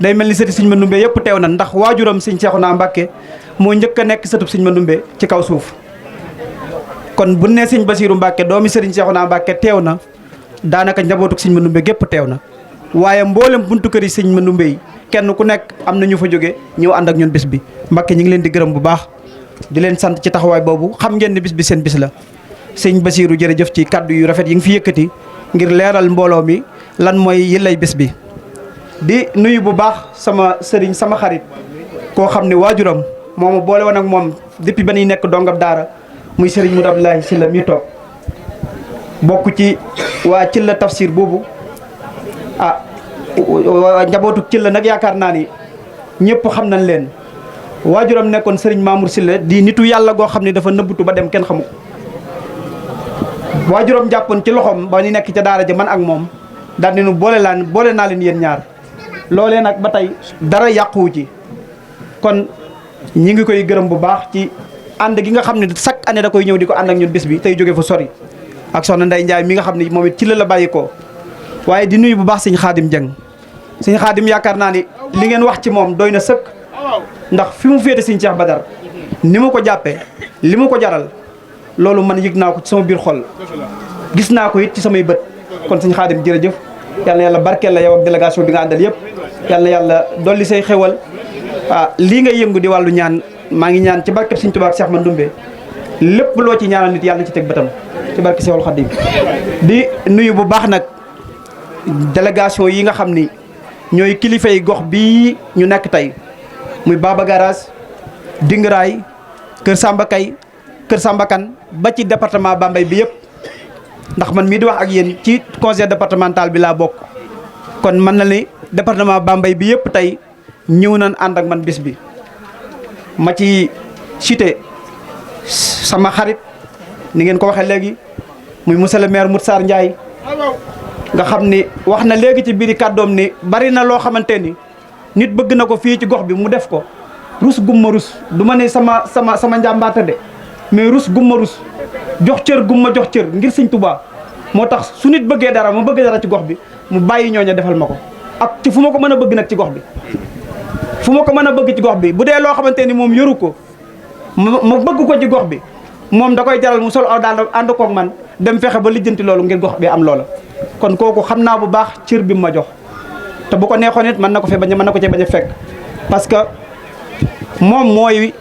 day mel ni sëti sëñ Mandoumbe yëpp teew na ndax waajuram sëñ Seexuna Mbàkke moo njëkk a nekk sëtub sëñ Mandoumbe ci kaw suuf. kon bu nee sëñ Basiiru Mbàkke doomi sëriñ Seexuna Mbàkke teew na daanaka njabootuk sëñ Mandoumbe gépp teew na waaye mboolem buntu kër yi sëñ Mandoumbe yi kenn ku nekk am na ñu fa jóge ñëw ànd ak ñun bis bi. Mbàkke ñi ngi leen di gërëm bu baax di leen sant ci taxawaay boobu xam ngeen ne bis bi seen bis la sëñ Basiiru jërëjëf ci kàddu yu rafet yi nga fi yëkkati ngir leeral mbooloo mi lan mooy yillay bis bi. di nuyu bu baax sama sëriñ sama xarit koo xam ne waajuram moo ma boole woon ak moom depuis ba ñuy nekk dongab daara muy sëriñ Modou Abdoulaye Sylla mi toog bokk ci waa Sylla tafsir boobu njabootu Sylla nag yaakaar naa ni ñëpp xam nañ leen waajuram nekkoon sëriñ Mamour Sylla di nitu yàlla goo xam ne dafa nëbbutu ba dem kenn xamu ko waajuram jàppoon ci loxoom ba ñu nekk ca daara ja man ak moom daal di nu boole naa leen yéen ñaar loolee nag ba tey dara yàquwu ci kon ñi ngi koy gërëm bu baax ci ànd gi nga xam ne chaque année da koy ñëw di ko ànd ak ñun bis bi tey jóge fa sori ak soxna Ndey Njaay mi nga xam ne moom it ci la bàyyi ko waaye di nuyu bu baax sëñ Xaadim Jeng sëñ Xaadim yaakaar naa ni li ngeen wax ci moom doy na sëkk ndax fi mu féete sëñ Cheikh Badar ni mu ko jàppee li mu ko jaral loolu man yëg naa ko ci sama biir xol gis naa ko it ci samay bët kon sëñ Xaadim jërëjëf yal na yàlla barkeel la yow ak délégation bi nga àndal yëpp yal na yàlla dolli say xewal lii ngay yëngu di wàllu ñaan maa ngi ñaan ci barkeb sëñ Tuubaa ak Cheikh Mandoumbe lépp loo ci ñaanal nit yàlla na ci teg bëtam ci barke Seexul Xaadim di nuyu bu baax nag délégation yi nga xam ni ñooy kilifa yi gox bii ñu nekk tey muy Baba Garage Dingaraay Kër Samba Kay Kër Samba Kan ba ci département Bambey bi yëpp ndax man mii di wax ak yéen ci conseil départemental bi laa bokk kon man na ni département Bambey bi yëpp tey ñëw nañ ànd ak man bis bi ma ci cité sama xarit ni ngeen ko waxee léegi muy monsieur le maire Moussa Ndiaye nga xam ni wax na léegi ci biiri kàddoom ni bari na loo xamante ni nit bëgg na ko fii ci gox bi mu def ko rus gumma rus du ma ne sama njàmbaata de mais rus gumma rus jox cër gumma jox cër ngir sëñ Tuubaa moo tax su nit bëggee dara ma bëgg dara ci gox bi mu bàyyi ñooña defal ma ko ak ci fu ma ko mën a bëgg nag ci gox bi fu ma ko mën a bëgg ci gox bi bu dee loo xamante ni moom yoru ko ma bëgg ko ci gox bi moom da koy jaral mu sol aw daan ànd koog man dem fexe ba lijjanti loolu ngir gox bi am loola kon kooku xam naa bu baax cër bi mu ma jox te bu ko neexoon it mën na ko fi bañ mën na ko cee bañ a fekk parce que moom mooy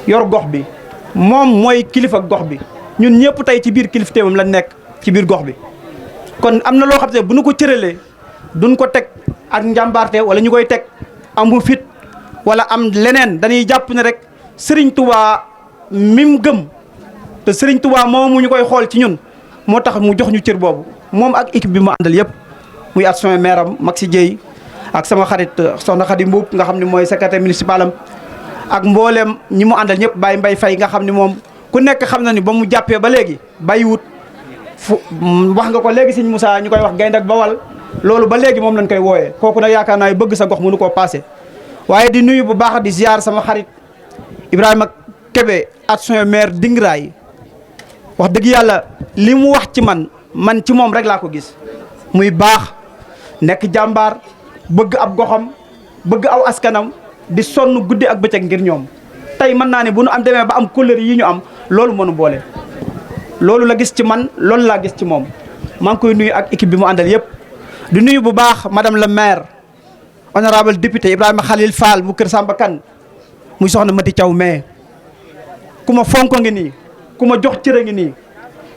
yor gox bi moom mooy kilifa gox bi ñun ñëpp tey ci biir kilifteewam la nekk ci biir gox bi kon am na loo xam ne bu nu ko cëralee duñ ko teg ak njàmbaarte wala ñu koy teg amu fit wala am leneen dañuy jàpp ne rek Serigne Touba mim gëm te Serigne Touba moomu ñu koy xool ci ñun moo tax mu jox ñu cër boobu moom ak équipe bi mu àndal yëpp muy adjoint maire am Maxi Dieye ak sama xarit soxna Khady Mboup nga xam ne mooy secrétaire municipal am ak mboolem ñi mu àndal ñëpp Baye Mbaye Faye nga xam ne moom ku nekk xam na ni ba mu jàppee ba léegi bàyyiwut fu wax nga ko léegi sëñ Moussa ñu koy wax gaynde ak Bawal loolu ba léegi moom lañ koy wooyee kooku nag yaakaar naa bëgg sa gox mënu koo passé waaye di nuyu bu baax di ziar sama xarit Ibrahima Kébé adjoint maire Dingaraay wax dëgg yàlla li mu wax ci man ci moom rek laa ko gis muy baax nekk jàmbaar bëgg ab goxam bëgg aw askanam di sonn guddi ak bëccëg ngir ñoom tey mën naa ne bu nu am demee ba am couleur yi ñu am loolu mënu boole loolu la gis ci man loolu laa gis ci moom maa ngi koy nuyu ak équipe bi mu àndal yëpp di nuyu bu baax madame le maire honorable député Ibrahima Khalil Fall bu Kër Samba Kane muy soxna Mati Thiaw mais ku ma fonko ngi nii ku ma jox cër ngi nii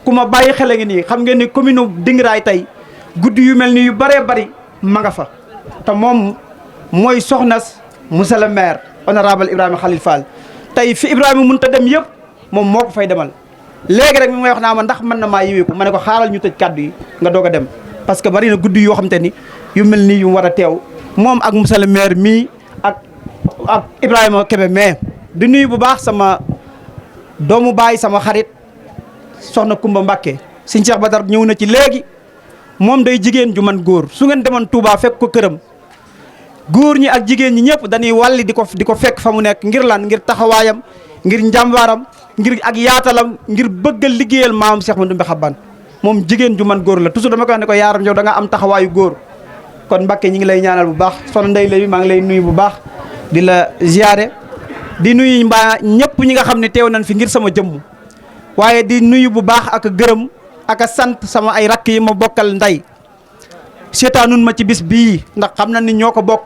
ku ma bàyyi xel ngi nii xam ngeen ni commune Dingiraay tey guddi yu mel ni yu bëree bëri ma nga fa te moom mooy soxna monsieur le maire honorable Ibrahima Khalil Fall tey fi Ibrahima mënut a dem yëpp moom moo ko fay demal léegi rek mi may wax naa ma ndax mën na maa yiweeku ma ne ko xaaral ñu tëj kàddu yi nga doog a dem parce que bari na guddi yoo xam te ni yu mel nii yu war a teew moom ak monsieur le maire mii ak Ibrahima Kébé mais di nuyu bu baax sama doomu baay sama xarit soxna Kumba Mbàkke Sëñ Cheikh Badar ñëw na ci léegi moom day jigéen ju man góor su ngeen demoon Touba fekk ko këram góor ñi ak jigéen ñi ñëpp dañuy wàlli di ko fekk fa mu nekk ngir lan ngir taxawaayam ngir njàmbaaram ngir ak yaatalam ngir bëggal liggéeyal maam Cheikh Ahmadou Bamba Xaban moom jigéen ju man góor la toujours dama koy wax ne ko yaaram yow da nga am taxawaayu góor kon Mbàkke ñi ngi lay ñaanal bu baax soxna Ndey Lay bi maa ngi lay nuyu bu baax di la ziyaare di nuyu mbaa ñëpp ñi nga xam ne teew nañ fi ngir sama jëmm waaye di nuyu bu baax ak gërëm ak a sant sama ay rakk yi ma bokkal ndey seetaanun ma ci bis bii ndax xam na ni ñoo ko bokk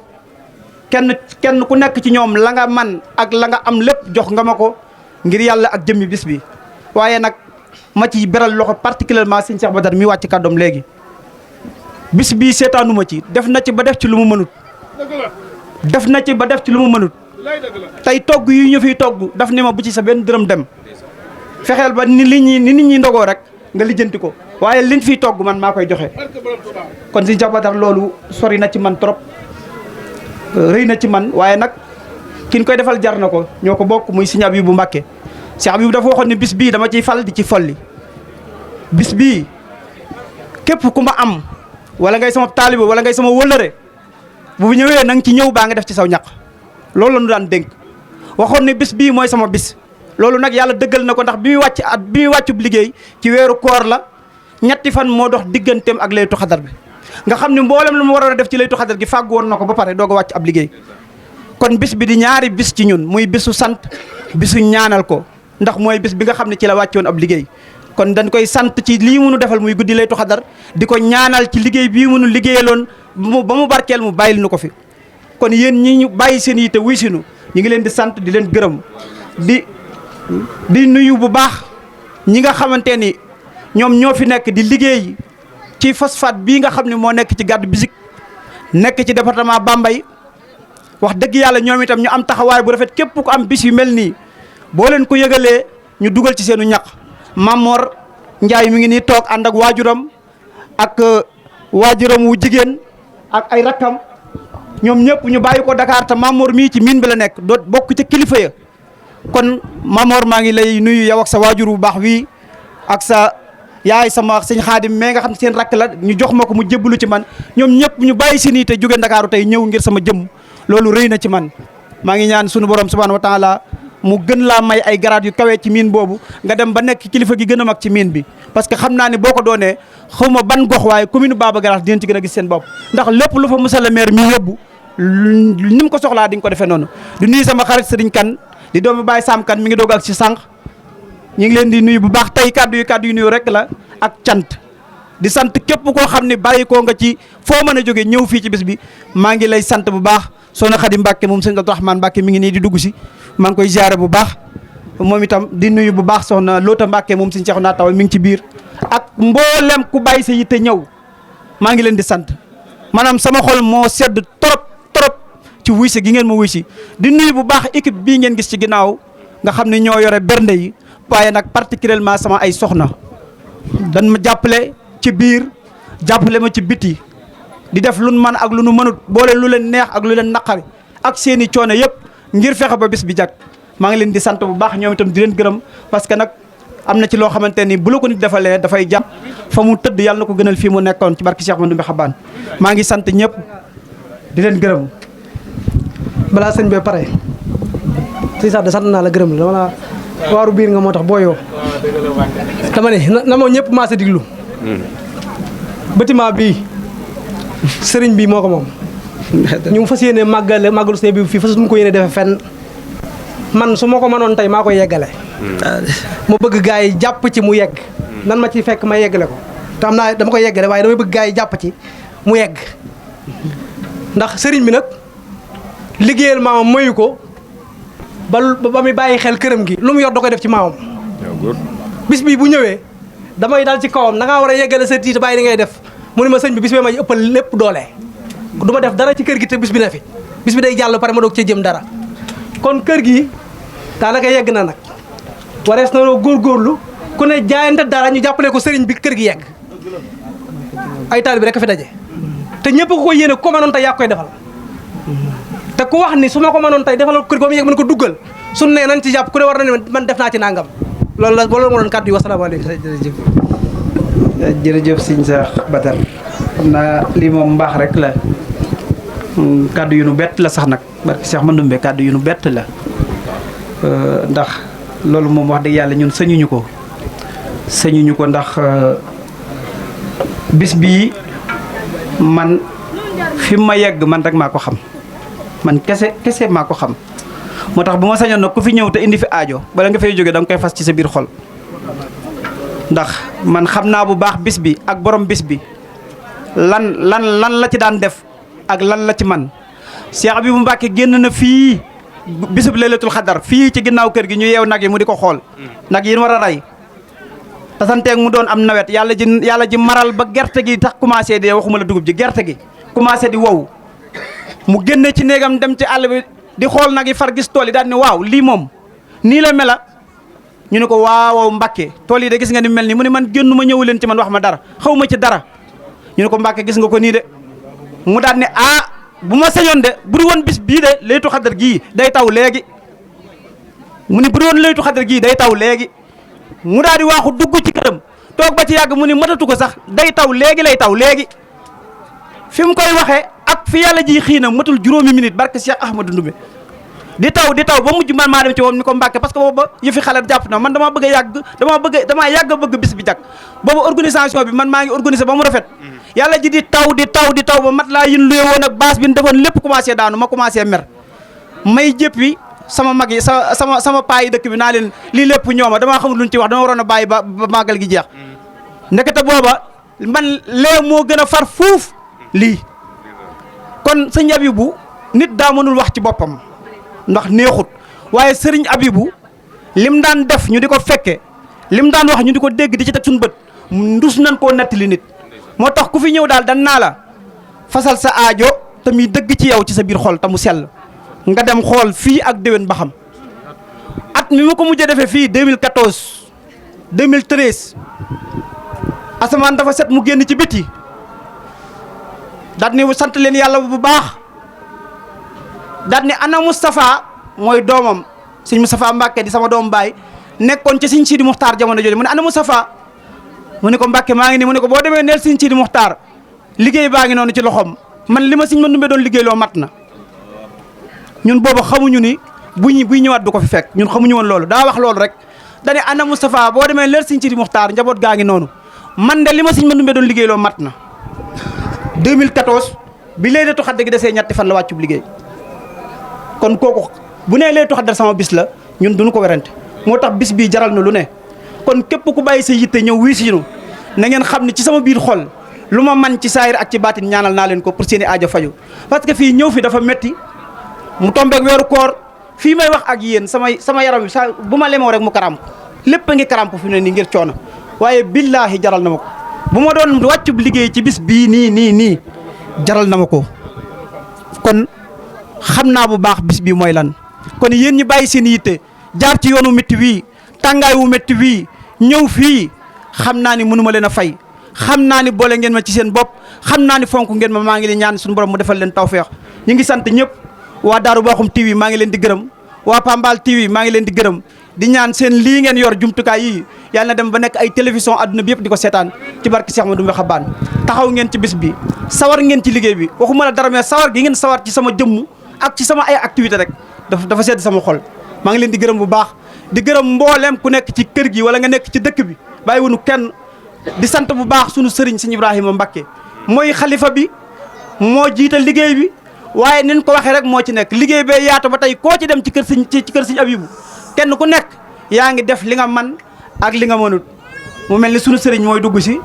kenn ku nekk ci ñoom la nga man ak la nga am lépp jox nga ma ko ngir yàlla ak jëmmi bis bi waaye nag ma ci beral loxo particulièrement Sëñ Cheikh Badar mi wàcc kàddoom léegi bis bii seetaanu ma ci def na ci ba def ci lu mu mënut def na ci ba def ci lu mu mënut tey togg yi ñu fiy togg daf ni ma bu ci sa benn dërëm dem fexeel ba ni nit ñi ndogoo rek nga lijjanti ko waaye liñ fiy togg man maa koy joxe kon Sëñ Cheikh Badar loolu sori na ci man trop rëy na ci man waaye nag kin koy defal jar na ko ñoo ko bokk muy Sëñ Abibu Mbàkke Sëñ Abibu dafa waxoon ne bis bii dama ciy fal di ci folli bis bii képp ku ma am wala ngay sama taalibe wala ngay sama wëllëre bu ñëwee na nga ci ñëw baa nga def ci saw ñaq loolu la ñu daan dénk waxoon ne bis bii mooy sama bis loolu nag yàlla dëggal na ko ndax bi muy wàccub liggéey ci weeru koor la ñetti fan moo dox digganteem ak laytu xadar bi nga xam ne mboolem lu mu waroon a def ci laytu xadar gi fàggu woon na ko ba pare doog a wàcc ab liggéey kon bis bi di ñaari bis ci ñun muy bisu sant bisu ñaanal ko ndax mooy bis bi nga xam ne ci la wàccoon ab liggéey kon dañ koy sant ci lii munu defal muy guddi laytu xadar di ko ñaanal ci liggéey bii munu liggéeyaloon ba mu barkeel mu bàyyil nu ko fi kon yéen ñi ñu bàyyi seen yite wuy sinu ñu ngi leen di sant di leen gërëm di nuyu bu baax ñi nga xamante ni ñoom ñoo fi nekk di liggéey ci phosphate bii nga xam ne moo nekk ci Gàddu Bisik nekk ci département Bambey wax dëgg yàlla ñoom itam ñu am taxawaay bu rafet képp ku am bis yu mel nii boo leen ko yëgalee ñu dugal ci seenu ñaq Mamor Njaay mi ngi nii toog ànd ak waajuram ak waajuram wu jigéen ak ay rakkam ñoom ñëpp ñu bàyyi ko Dakar te Mamor mii ci miin bi la nekk doo bokk ca kilifa ya kon Mamor maa ngi lay nuyu yow ak sa waajur bu baax wii ak sa yaay sama sëñ Xaadim mais nga xam ne seen rakk la ñu jox ma ko mu jébbalu ci man ñoom ñëpp ñu bàyyi si nii te jóge Ndakaaru tey ñëw ngir sama jëmm loolu rëy na ci man maa ngi ñaan sunu borom subhaanahu wa taala mu gën laa may ay garaat yu kawee ci miin boobu nga dem ba nekk kilifa gi gën a mag ci miin bi parce que xam naa ne boo ko doonee xaw ma ban gox waaye commune Baba Garage dinañ ci gën a gis seen bopp ndax lépp lu fa monsieur le maire mi yóbbu ni mu ko soxlaa di nga ko defee noonu di nuyu sama xarit Sëriñ Kan di doomu Baye Sam Kan mi ngi doog ak ci sànq ñu ngi leen di nuyu bu baax tey kàddu yu nuyu rek la ak cant di sant képp koo xam ne bàyyi koo nga ci foo mën a jógee ñëw fii ci bis bi maa ngi lay sant bu baax soxna Xadi Mbàkke moom sëñ Abdourahmane Mbàkke mi ngi nii di dugg si maa ngi koy ziare bu baax moom itam di nuyu bu baax soxna Loota Mbàkke moom sëñ Seexuna Tawa mi ngi ci biir ak mboolem ku bàyyi sa yitte ñëw maa ngi leen di sant maanaam sama xol moo sedd trop ci wuy si gi ngeen ma wuy si di nuyu bu baax équipe bii ngeen gis ci ginnaaw nga xam ne ñoo yore bernde yi waaye nag particulièrement sama ay soxna dañ ma jàppale ci biir jàppale ma ci biti di def lu nu man ak lu nu mënut boole lu leen neex ak lu leen naqari ak seeni coono yëpp ngir fexe ba bis bi jag maa ngi leen di sant bu baax ñoom itam di leen gërëm parce que nag am na ci loo xamante ni bu la ko nit defalee dafay jàpp fa mu tëdd yàlla na ko gënal fii mu nekkoon ci barki Cheikh Ahmadou Bamba Xaban maa ngi sant ñëpp di leen gërëm. balaa sëñ bee pare si sax de sant naa la gërëm la dama la waaru biir nga moo tax booyoo dama ne na ma ñëpp maase diglu bâtiment bii sëriñ bi moo ko moom ñu fas yéene màggalu sëñ bi fii fas mu ko yéene defe fenn man su ma ko mënoon tey maa koy yeggale. mu bëgg gars yi jàpp ci mu yegg. nan ma ci fekk ma yeggale ko te am naa dama koy yeggale waaye damay bëgg gars yi jàpp ci mu yegg ndax sëriñ bi nag liggéeyal maamam mayu ko ba muy bàyyi xel këram gi lu mu yor da koy def ci maamam. bis bi bu ñëwee damay dal ci kawam da ngaa war a yeggale sa tiit bàyyi li ngay def mu ne ma sëñ bi bis bi ma ëppal lépp doole du ma def dara ci kër gi te bis bi ne fi bis bi day jàll pare ma doog cee jëm dara kon kër gi daanaka yegg na nag warees na loo góorgóorlu ku ne jaayante dara ñu jàppale ko sëriñ bi kër gi yegg ay taalibe rek a fi daje te ñëpp ko yéene ko mënoon tey yaa koy defal te ku wax ni su ma ko mënoon tey defal kër gi ba mu yegg mën ko duggal su ne nañ ci jàpp ku ne war na ne man def naa ci nangam loolu la moo doon kàddu yi wasalaamaaleykum. jërëjëf sëñ Cheikh Badar xam naa lii moom mbaax rek la kàddu yu nu bett la sax nag barke Cheikh Mandoumbe kàddu yu nu bett la ndax loolu moom wax dëgg yàlla ñun sañuñu ko ndax bis bii man fi ma yegg man rek maa ko xam man kese maa ko xam moo tax bu ma sañoon nag ku fi ñëw te indi fi aajo bala nga fay jóge da nga koy fas ci sa biir xol ndax man xam naa bu baax bis bi ak borom bis bi lan la ci daan def ak lan la ci man Cheikh Abibou Mbacke génn na fii bisub Laylatul Xadar fii ci ginnaaw kër gi ñu yeew nag yi mu di ko xool nag yi war a rey tasanteeg mu doon am nawet yàlla ji maral ba gerte gi tax commencé di waxuma la dugub ji gerte gi commencé di wow mu génne ci néegam dem ci àll bi di xool nag yi far gis tool yi daal ne waaw lii moom nii la mela ñu ne ko waaw Mbacke tool yi de gis nga ni mel nii mu ne man génnu ma ñëwu leen ci man wax ma dara xaw ma ci dara ñu ne ko Mbacke gis nga ko nii de mu daal ne bu ma sañoon de bu du woon bis bii de Laylatul Xadar gii day taw léegi mu ni bu du woon Laylatul Xadar gii day taw léegi mu daal di waaxu dugg ci këram toog ba ci yàgg mu ni matatu ko sax day taw léegi lay taw léegi fi mu koy waxee ak fi yàlla ji xii na matul juróomi minute barke Cheikh Ahmadou Ndoumbe di taw ba mujj man maa dem ci moom ni ko Mbacke parce que booba yëfi xale jàpp na man damaa yàgg a bëgg bis bi jag booba organisation bi man maa ngi organisé ba mu rafet yàlla ji di taw ba mat laa yin luye woon ak base bi ñu defoon lépp commencé daanu ma commencé mer may jëppi sama mag yi sama paa yi dëkk bi naa leen lii lépp ñooma damaa xamul luñ ci wax dama waroon a bàyyi ba màggal gi jeex ndekete booba man lee moo gën a far fuuf lii kon sëñ Abibou nit daa mënul wax ci boppam ndax neexut waaye sëriñ Abibou lim daan def ñu di ko fekke lim daan wax ñu di ko dégg di ci teg suñu bët ndus nañ koo nettali nit moo tax ku fi ñëw daal dan naa la fasal sa aajo te muy dëgg ci yow ci sa biir xol te mu sell nga dem xool fii ak déwén ba xam at mi ma ko mujjee defee fii 2014 2013 asamaan dafa set mu génn ci biti daat ni sant leen yàlla bu baax daat ni ana Moustapha mooy doomam sëñ Moustapha Mbacke di sama doom baay nekkoon ci sëñ Sidi Muxtaar jamono jooju mu ne ana Moustapha mu ne ko Mbacke maa ngi nii mu ne ko boo demee neel sëñ Sidi Muxtaar liggéey baa ngi noonu ci loxoom man li ma sëñ Mandoumbe doon liggéey loo mat na ñun boobu xamuñu ni buy ñëwaat du ko fi fekk ñun xamuñu woon loolu daa wax loolu rek dane ana Moustapha boo demee neel sëñ Sidi Muxtaar njaboot gaa ngi noonu man de li ma sëñ Mandoumbe doon liggéey loo mat na 2014 bi Laylatul Xadar gi desee ñetti fan la wàccub liggéey kon kooku bu nee Laylatul Xadar sama bis la ñun duñu ko werante moo tax bis bii jaral na lu ne kon képp ku bàyyi sa yitte ñëw wii si ñu na ngeen xam ne ci sama biir xol lu ma man ci saayir ak ci baatin ñaanal naa leen ko pour seeni aajo faju parce que fii ñëw fi dafa metti mu tombeek weeru koor fii may wax ak yéen sama yaram bi sa bu ma lemoo rek mu karamp lépp a ngi karamp fi mu ne nii ngir coono waaye billaahi jaral na ma ko bu ma doon wàccub liggéey ci bis bii nii jaral na ma ko kon xam naa bu baax bis bii mooy lan kon yéen ñi bàyyi seen yitte jaar ci yoonu métti wii tàngaay wu métti wii ñëw fii xam naa ni mënuma leen a fay xam naa ni boole ngeen ma ci seen bopp xam naa ni fonk ngeen ma maa ngi leen ñaan suñu borom mu defal leen tawfeex ñu ngi sant ñëpp waa Daaru Bakhoum TV maa ngi leen di gërëm waa Pambal TV maa ngi leen di gërëm di ñaan seen lii ngeen yor jumtukaay yi yàlla na dem ba nekk ay télévision adduna bi yëpp di ko seetaan ci barke Cheikh Mandoumbe Xabaan taxaw ngeen ci bis bi sawar ngeen ci liggéey bi waxuma la dara mais sawar gi ngeen sawar ci sama jëmm ak ci sama ay activité rek dafa sedd sama xol maa ngi leen di gërëm bu baax di gërëm mbooleem ku nekk ci kër gi wala nga nekk ci dëkk bi bàyyi wunu kenn di sant bu baax sunu sëriñ sëñ Ibrahima Mbacke mooy xalifa bi moo jiital liggéey bi waaye nin ko waxee rek moo ci nekk liggéey bee yaatu ba tey koo ci dem ci kër sëñ Abibu kenn ku nekk yaa ngi def li nga man ak li nga mënut mu mel ni sunu sëriñ mooy dugg si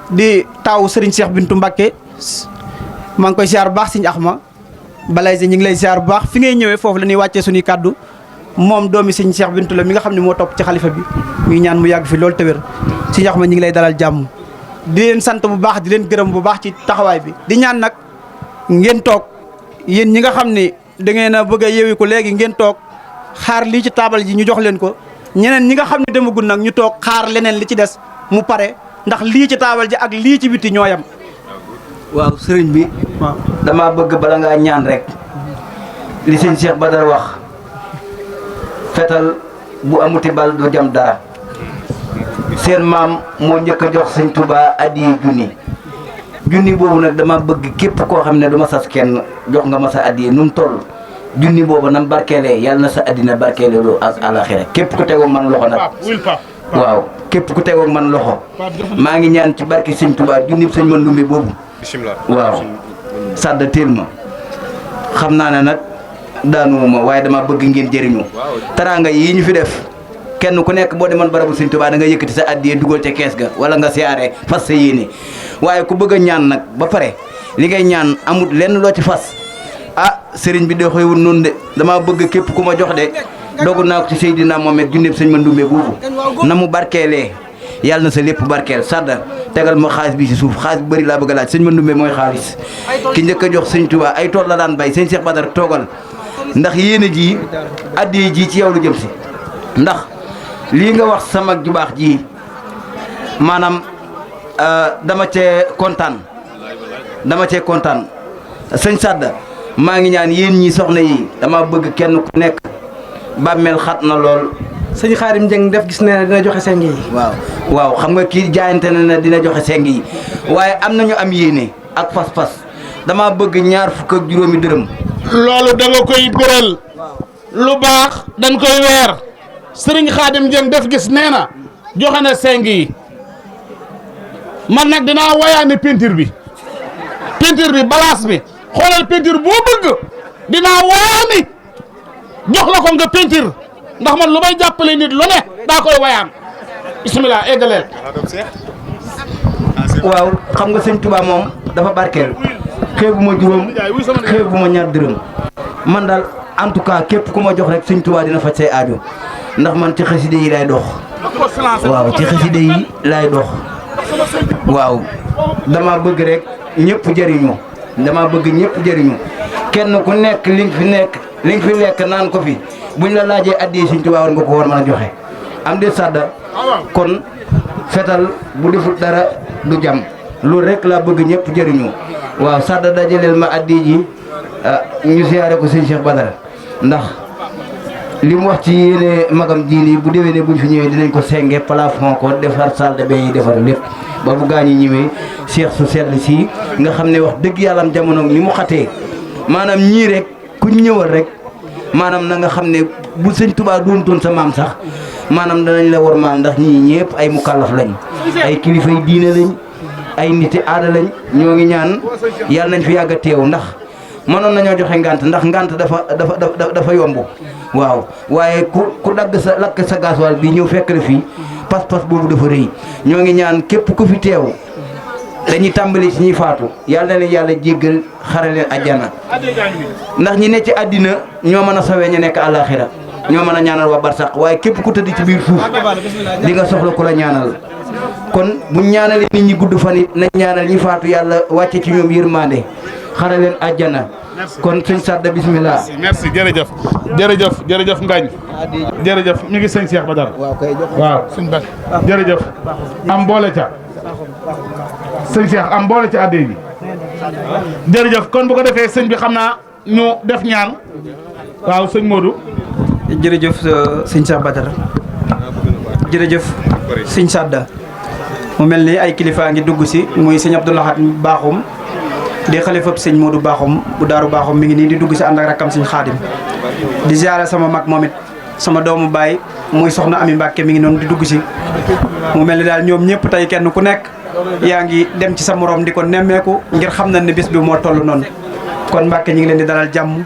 di taaw sëriñ Cheikh Bintou Mbacké maa ngi koy siyaar bu baax sëñ Axma balay si ñu ngi lay siyaar bu baax fi ngay ñëwee foofu la ñuy wàccee suñuy kàddu moom doomi sëñ Cheikh Bintou la mi nga xam ne moo topp ci xalifa bi ñu ngi ñaan mu yàgg fi loolu te wér sëñ Axma ñu ngi lay dalal jàmm di leen sant bu baax di leen gërëm bu baax ci taxawaay bi di ñaan nag ngeen toog yéen ñi nga xam ne da ngeen a bëgg a yeewi ko léegi ngeen toog xaar lii ci taabal ji ñu jox leen ko ñeneen ñi nga xam ne demagul nag ñu toog xaar leneen li ci des mu pare ndax lii ci taabal ji ak lii ci biti ñoo yam. waaw sëriñ bi. waaw damaa bëgg bala ngaa ñaan rek li sëñ Cheikh Badara wax fetal bu amuti bal du jam dara seen maam moo njëkk a jox sëñ Touba addiya junni boobu nag dama bëgg képp koo xam ne du ma sas kenn jox nga ma sa addiya nu mu toll junni boobu nam barkeelee yàlla na sa addina barkeelee loo ak alaxira képp ku tegoog man loxo nag waaw képp ku tegoog man loxo maa ngi ñaan ci barke sëñ Touba junni sëñ Mandoumbe boobu waaw sadda teel ma xam naa ne nag daanuwuma waaye dama bëgg ngeen jëriñu taraanga yii ñu fi def kenn ku nekk boo demoon barabu sëñ Touba da nga yëkkati sa addiya dugal ca kees ga wala nga siyaare fas sa yéene waaye ku bëgg a ñaan nag ba pare li ngay ñaan amut lenn loo ci fas ah sëriñ bi de xëywul noonu de dama bëgg képp ku ma jox de dogu naa ko ci Seydina Mohamed junneb sëñ Mandoumbe boobu na mu barkeelee yàlla na sa lépp barkeel sadda tegal ma xaalis bi ci suuf xaalis bu bëri laa bëgg a laaj sëñ Mandoumbe mooy xaalis ki njëkk a jox sëñ Touba ay tool la daan bay sëñ Cheikh Badara toogal ndax yéene ji addiya ji ci yow lu jëm si ndax lii nga wax sama ju baax ji maanaam dama cee kontaan sëñ Sadda maa ngi ñaan yéen ñi soxna yi dama bëgg kenn ku nekk bàmmeel xat na lool. sëñ Xaadim Dieng def gis ne dina joxe seng yi. waaw xam nga kii jaayante na ne dina joxe seng yi waaye am nañu am yéene ak fas-fas dama bëgg 20 juróomi dërëm. loolu da nga koy biral lu baax dañ koy weer sëriñ Xaadim Dieng def gis nee na joxe na seng yi man nag dinaa wayaani peinture bi balaas bi xoolal peinture boo bëgg dinaa wayaani jox la ko nga peinture ndax man lu may jàppale nit lu ne daa koy wayaan bismillah eggaleel. waaw xam nga sëñ Touba moom dafa barkeel xeebu ma juróom xeebu ma 2 dërëm man daal en tout cas képp ku ma jox rek sëñ Touba dina faj say aajo ndax man ci xaside yi lay dox waaw ci xaside yi lay dox waaw dama bëgg rek ñëpp jëriñu kenn ku nekk li nga fi lekk naan ko fi buñ la laajee addiya sëñ Touba war nga ko war mën a joxe am de sadda kon fetal bu defut dara du jam loolu rek laa bëgg ñëpp jëriñu waaw sadda dajaleel ma addiya ji ñu siyaare ko sëñ Cheikh Badara ndax li mu wax ci yéene magam jiili bu déwénee buñ fi ñëwee dinañ ko senge plafond ko defar salle de bain yi defar lépp ba bu gaañi ñëwee Cheikh su sell si nga xam ne wax dëgg yàlla am jamono ni mu xatee maanaam ñii rek ku ñëwal rek maanaam na nga xam ne bu sëñ Touba doontoon sa maam sax maanaam danañ la war maam ndax ñii ñëpp ay mukallaf lañ ay kilifa yi diine lañ ay niti aada lañ ñoo ngi ñaan yàlla nañ fi yàgg a teew ndax mënoon nañoo joxe ngant ndax ngant dafa yomb waaw waaye ku dagg sa lakk sa gasoil bi ñëw fekk la fii pas-pas boobu dafa rëy ñoo ngi ñaan képp ku fi teew dañuy tàmbali ci ñuy faatu yàlla na leen yàlla jéggal xare leen àjjana ndax ñi ne ci àddina ñoo mën a sawee ñu nekk àllaaxira ñoo mën a ñaanal waa barsaq waaye képp ku tëdd ci biir suuf di nga soxla ku la ñaanal kon bu ñaanalee nit ñi gudd fan it nañ ñaanal ñi faatu yàlla wàcce ci ñoom yërmande xare leen àjjana kon sëñ Sadda bismillah. merci jërëjëf Ngañ jërëjëf mi ngi sëñ Cheikh Badara waaw sëñ Bas jërëjëf am boole ca sëñ Cheikh am boole ca adde ji jërëjëf kon bu ko defee sëñ bi xam naa ñu def ñaan waaw sëñ Modou. jërëjëf sëñ Cheikh Badara jërëjëf sëñ Sadda mu mel ni ay kilifaa ngi dugg si muy sëñ Abdou Lahad Bakhoum di xalifab sëñ Modou Bakhoum bu Daaru Bakhoum mi ngi nii di dugg si ànd ak rakkam sëñ Xaadim di ziare sama mag moom it sama doomu baay muy soxna Ami Mbàkke mi ngi noonu di dugg si mu mel ni daal ñoom ñëpp tey kenn ku nekk yaa ngi dem ci sa morom di ko nemmeeku ngir xam nañ ne bés bi moo toll noonu kon Mbàkke ñu ngi leen di dalal jàmm